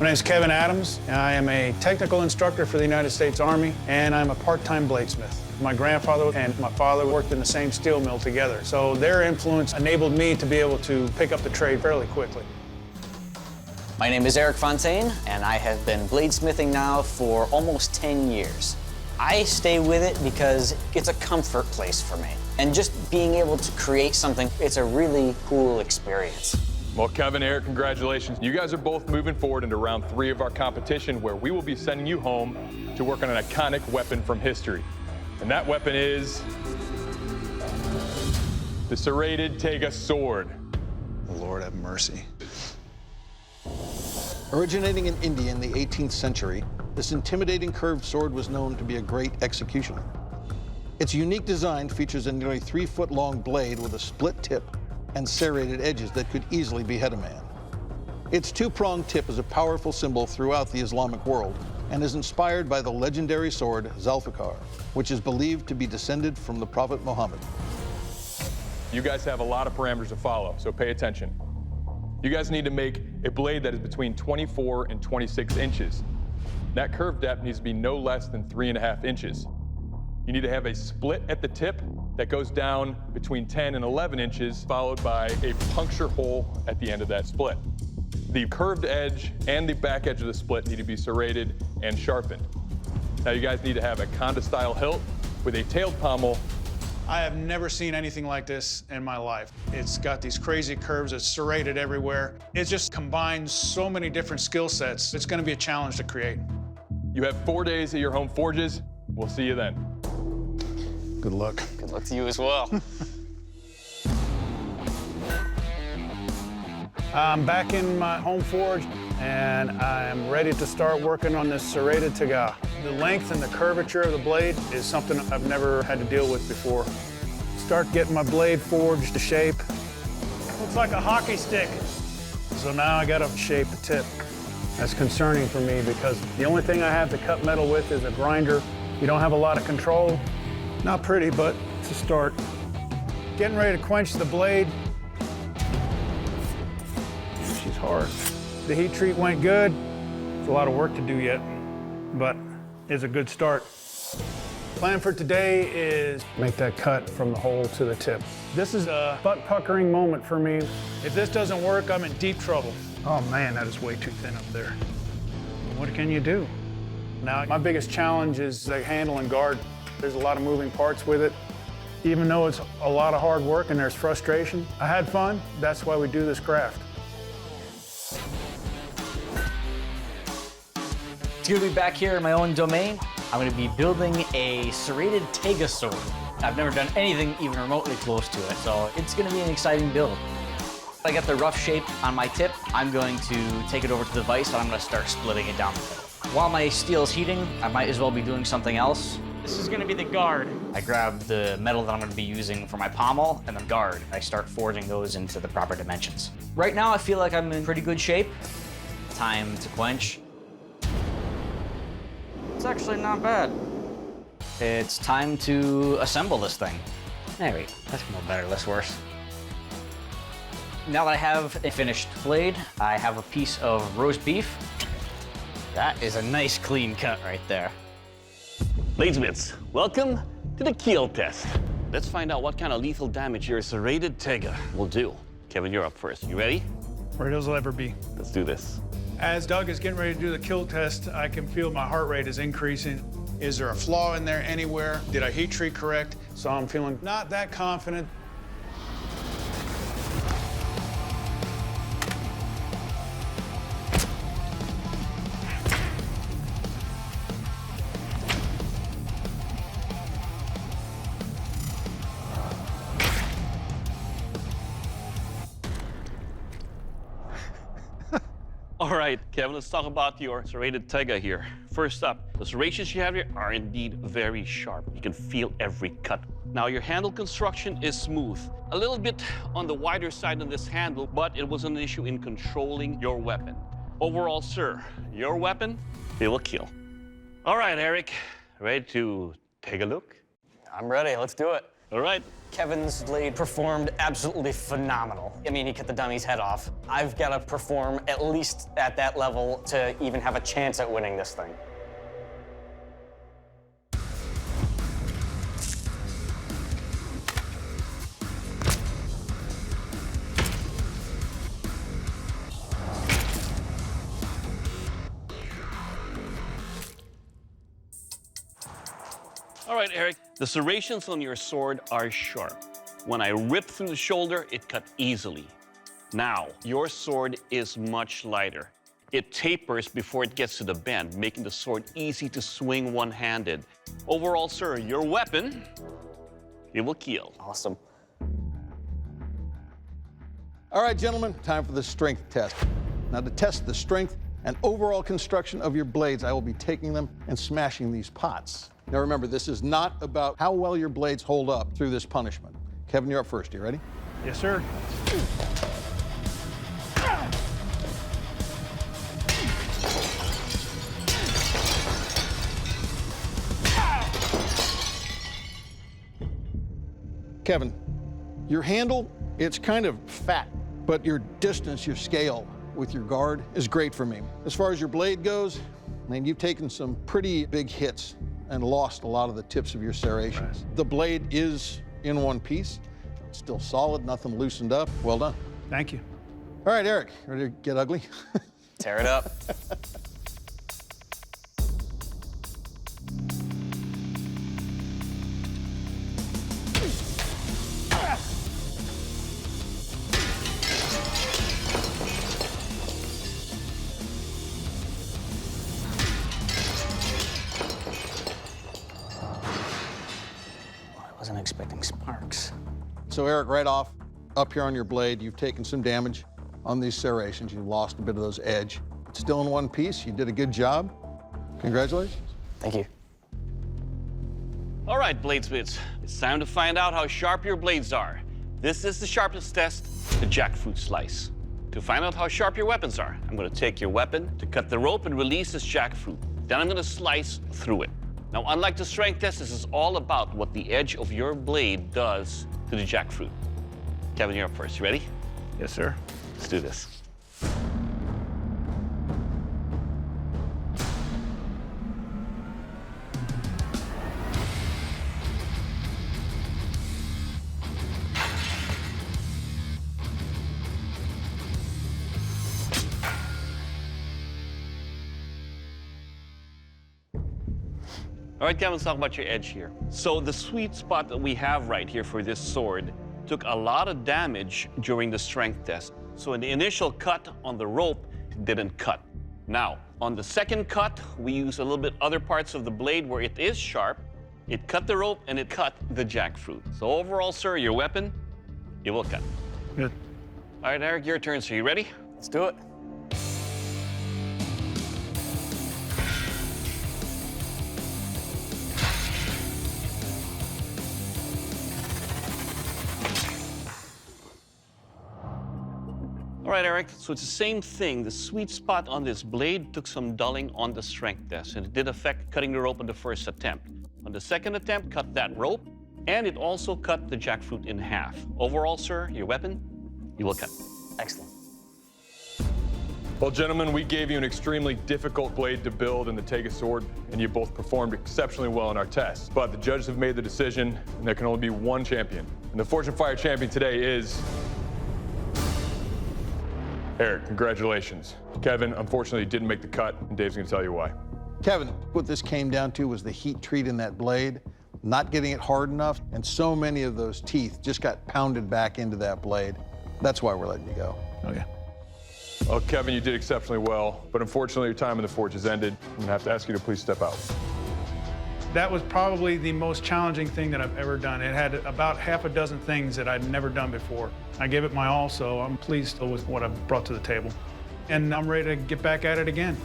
My name is Kevin Adams. I am a technical instructor for the United States Army, and I'm a part-time bladesmith. My grandfather and my father worked in the same steel mill together, so their influence enabled me to be able to pick up the trade fairly quickly. My name is Eric Fontaine, and I have been bladesmithing now for almost 10 years. I stay with it because it's a comfort place for me. And just being able to create something, it's a really cool experience. Well, Kevin, Eric, congratulations. You guys are both moving forward into round 3 of our competition, where we will be sending you home to work on an iconic weapon from history. And that weapon is the Serrated Tegha Sword. Lord have mercy. Originating in India in the 18th century, this intimidating curved sword was known to be a great executioner. Its unique design features a nearly 3-foot-long blade with a split tip and serrated edges that could easily behead a man. Its 2-pronged tip is a powerful symbol throughout the Islamic world and is inspired by the legendary sword Zulfikar, which is believed to be descended from the Prophet Muhammad. You guys have a lot of parameters to follow, so pay attention. You guys need to make a blade that is between 24 and 26 inches. That curve depth needs to be no less than 3.5 inches. You need to have a split at the tip that goes down between 10 and 11 inches, followed by a puncture hole at the end of that split. The curved edge and the back edge of the split need to be serrated and sharpened. Now you guys need to have a Conda-style hilt with a tailed pommel. I have never seen anything like this in my life. It's got these crazy curves, it's serrated everywhere. It just combines so many different skill sets. It's gonna be a challenge to create. You have 4 days at your home forges. We'll see you then. Good luck. Good luck to you as well. I'm back in my home forge, and I'm ready to start working on this Serrated Tegha. The length and the curvature of the blade is something I've never had to deal with before. Start getting my blade forged to shape. Looks like a hockey stick. So now I gotta shape the tip. That's concerning for me because the only thing I have to cut metal with is a grinder. You don't have a lot of control. Not pretty, but it's a start. Getting ready to quench the blade. She's hard. The heat treat went good. There's a lot of work to do yet, but it's a good start. Plan for today is make that cut from the hole to the tip. This is a butt-puckering moment for me. If this doesn't work, I'm in deep trouble. Oh man, that is way too thin up there. What can you do? Now, my biggest challenge is the handle and guard. There's a lot of moving parts with it. Even though it's a lot of hard work and there's frustration, I had fun. That's why we do this craft. It's gonna be back here in my own domain. I'm gonna be building a Serrated Tegha Sword. I've never done anything even remotely close to it, so it's gonna be an exciting build. I got the rough shape on my tip. I'm going to take it over to the vise and I'm gonna start splitting it down the middle. While my steel's heating, I might as well be doing something else. This is gonna be the guard. I grab the metal that I'm gonna be using for my pommel and the guard. I start forging those into the proper dimensions. Right now, I feel like I'm in pretty good shape. Time to quench. It's actually not bad. It's time to assemble this thing. There we go. That's no better, less worse. Now that I have a finished blade, I have a piece of roast beef. That is a nice clean cut right there. Bladesmiths, welcome to the keel test. Let's find out what kind of lethal damage your Serrated Tegha will do. Kevin, you're up first. You ready? Ready as I'll ever be. Let's do this. As Doug is getting ready to do the kill test, I can feel my heart rate is increasing. Is there a flaw in there anywhere? Did I heat treat correct? So I'm feeling not that confident. All right, Kevin, let's talk about your Serrated Tegha here. First up, the serrations you have here are indeed very sharp. You can feel every cut. Now, your handle construction is smooth. A little bit on the wider side on this handle, but it was an issue in controlling your weapon. Overall, sir, your weapon, it will kill. All right, Eric, ready to take a look? I'm ready, let's do it. All right. Kevin's blade performed absolutely phenomenal. I mean, he cut the dummy's head off. I've got to perform at least at that level to even have a chance at winning this thing. All right, Eric. The serrations on your sword are sharp. When I rip through the shoulder, it cut easily. Now, your sword is much lighter. It tapers before it gets to the bend, making the sword easy to swing one-handed. Overall, sir, your weapon, it will kill. Awesome. All right, gentlemen, time for the strength test. Now, to test the strength and overall construction of your blades, I will be taking them and smashing these pots. Now, remember, this is not about how well your blades hold up through this punishment. Kevin, you're up first. You ready? Yes, sir. Kevin, your handle, it's kind of fat, but your distance, your scale with your guard is great for me. As far as your blade goes, man, you've taken some pretty big hits and lost a lot of the tips of your serrations. Right. The blade is in one piece. It's still solid, nothing loosened up. Well done. Thank you. All right, Eric, ready to get ugly? Tear it up. I wasn't expecting sparks. So Eric, right off, up here on your blade, you've taken some damage on these serrations. You've lost a bit of those edge. It's still in one piece. You did a good job. Congratulations. Thank you. All right, bladesmiths, it's time to find out how sharp your blades are. This is the sharpness test, the jackfruit slice. To find out how sharp your weapons are, I'm going to take your weapon to cut the rope and release this jackfruit. Then I'm going to slice through it. Now, unlike the strength test, this is all about what the edge of your blade does to the jackfruit. Kevin, you're up first. You ready? Yes, sir. Let's do this. All right, Kevin, let's talk about your edge here. So the sweet spot that we have right here for this sword took a lot of damage during the strength test. So in the initial cut on the rope, it didn't cut. Now, on the second cut, we use a little bit other parts of the blade where it is sharp. It cut the rope and it cut the jackfruit. So overall, sir, your weapon, it will cut. Good. All right, Eric, your turn. So you ready? Let's do it. All right, Eric, so it's the same thing. The sweet spot on this blade took some dulling on the strength test, and it did affect cutting the rope on the first attempt. On the second attempt, cut that rope, and it also cut the jackfruit in half. Overall, sir, your weapon, you will cut. Excellent. Well, gentlemen, we gave you an extremely difficult blade to build in the Tegha Sword, and you both performed exceptionally well in our tests. But the judges have made the decision, and there can only be one champion. And the Fortune Fire champion today is Eric. Congratulations. Kevin, unfortunately, didn't make the cut, and Dave's gonna tell you why. Kevin, what this came down to was the heat treat in that blade, not getting it hard enough, and so many of those teeth just got pounded back into that blade. That's why we're letting you go. Okay. Well, Kevin, you did exceptionally well, but unfortunately, your time in the forge has ended. I'm gonna have to ask you to please step out. That was probably the most challenging thing that I've ever done. It had about half a dozen things that I'd never done before. I gave it my all, so I'm pleased with what I've brought to the table. And I'm ready to get back at it again.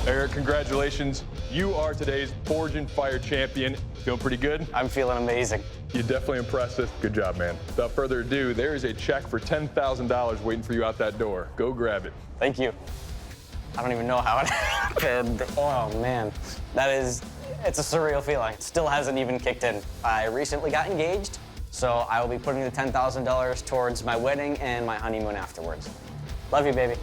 Eric, congratulations. You are today's Forge and Fire champion. Feeling pretty good? I'm feeling amazing. You definitely impressed us. Good job, man. Without further ado, there is a check for $10,000 waiting for you out that door. Go grab it. Thank you. I don't even know how it happened. Oh, man. That is It's a surreal feeling. It still hasn't even kicked in. I recently got engaged, so I will be putting the $10,000 towards my wedding and my honeymoon afterwards. Love you, baby.